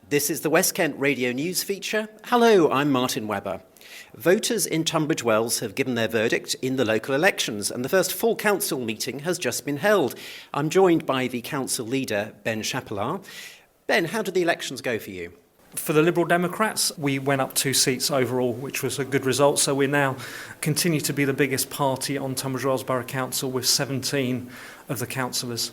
This is the West Kent Radio News feature. Hello, I'm Martin Webber. Voters in Tunbridge Wells have given their verdict in the local elections, and the first full council meeting has just been held. I'm joined by the council leader, Ben Chapelard. Ben, how did the elections go for you? For the Liberal Democrats, we went up 2 seats overall, which was a good result. So we now continue to be the biggest party on Tunbridge Wells Borough Council with 17 of the councillors.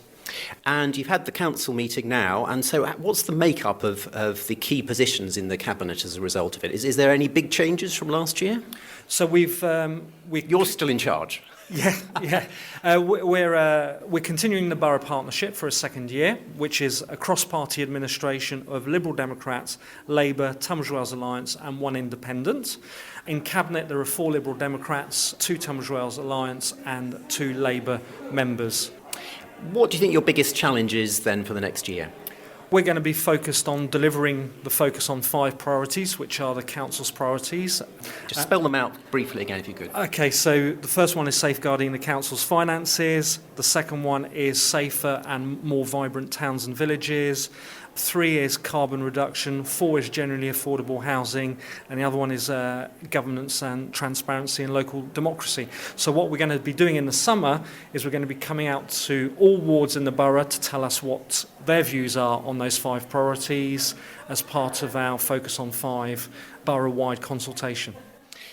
And you've had the council meeting now, and so what's the makeup of the key positions in the cabinet as a result of it? Is there any big changes from last year? So You're still in charge. Yeah. We're continuing the borough partnership for a second year, which is a cross-party administration of Liberal Democrats, Labour, Tunbridge Wells Alliance and one independent. In Cabinet there are 4 Liberal Democrats, 2 Tunbridge Wells Alliance and 2 Labour members. What do you think your biggest challenge is then for the next year? We're going to be focused on delivering the focus on 5 priorities, which are the council's priorities. Just spell them out briefly again if you could. Okay, so the first one is safeguarding the council's finances. The second one is safer and more vibrant towns and villages. 3 is carbon reduction. 4 is generally affordable housing. And the other one is governance and transparency and local democracy. So what we're going to be doing in the summer is we're going to be coming out to all wards in the borough to tell us what their views are on those 5 priorities as part of our Focus on 5 borough-wide consultation.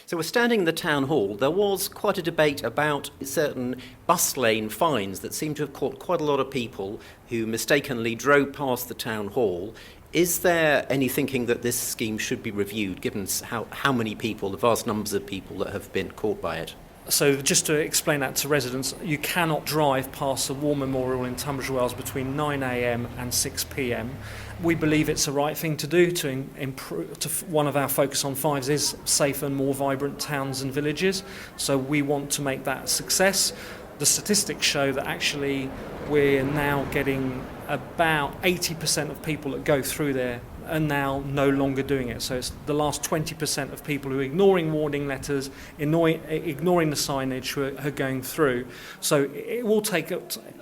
So we're standing in the town hall. There was quite a debate about certain bus lane fines that seem to have caught quite a lot of people who mistakenly drove past the town hall. Is there any thinking that this scheme should be reviewed, given how many people, the vast numbers of people that have been caught by it? So just to explain that to residents, you cannot drive past the War Memorial in Tunbridge Wells between 9 a.m. and 6 p.m. We believe it's the right thing to do to improve. One of our focus on 5s is safer and more vibrant towns and villages. So we want to make that a success. The statistics show that actually we're now getting about 80% of people that go through there are now no longer doing it. So it's the last 20% of people who are ignoring warning letters, ignoring the signage who are going through. So it will take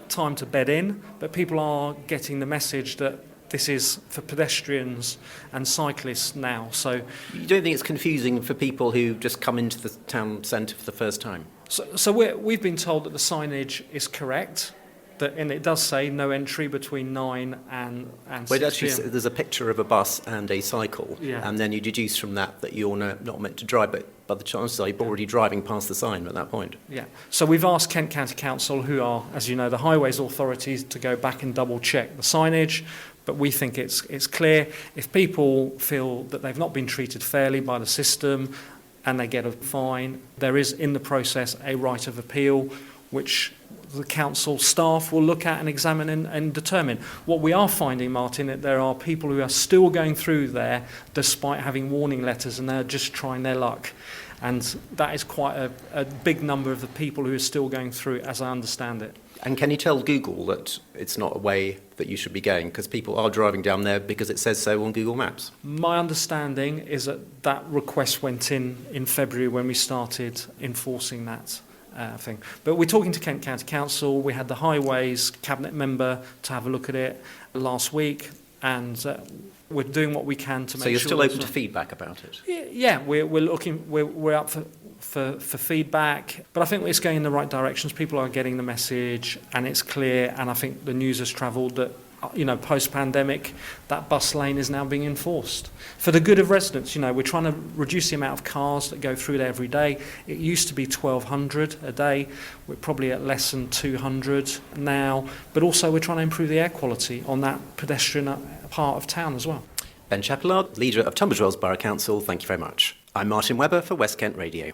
time to bed in, but people are getting the message that this is for pedestrians and cyclists now. So you don't think it's confusing for people who just come into the town centre for the first time? So we've been told that the signage is correct. And it does say no entry between 9 and 6 Well, actually, p.m. there's a picture of a bus and a cycle, and then you deduce from that you're not meant to drive, but by the chances are you're already driving past the sign at that point. Yeah. So we've asked Kent County Council, who are, as you know, the highways authorities, to go back and double-check the signage, but we think it's clear. If people feel that they've not been treated fairly by the system and they get a fine, there is in the process a right of appeal, which the council staff will look at and examine and determine. What we are finding, Martin, that there are people who are still going through there despite having warning letters, and they're just trying their luck. And that is quite a big number of the people who are still going through, as I understand it. And can you tell Google that it's not a way that you should be going, because people are driving down there because it says so on Google Maps? My understanding is that request went in February when we started enforcing that thing. But we're talking to Kent County Council. We had the Highways Cabinet member to have a look at it last week, and we're doing what we can to make sure. So you're still open to feedback about it? Yeah, we're up for feedback, but I think it's going in the right directions. People are getting the message, and it's clear. And I think the news has travelled that, post-pandemic, that bus lane is now being enforced for the good of residents. We're trying to reduce the amount of cars that go through there every day. It used to be 1,200 a day. We're probably at less than 200 now, but also we're trying to improve the air quality on that pedestrian part of town as well. Ben Chapelard, leader of Tunbridge Wells Borough Council, thank you very much. I'm Martin Webber for West Kent Radio.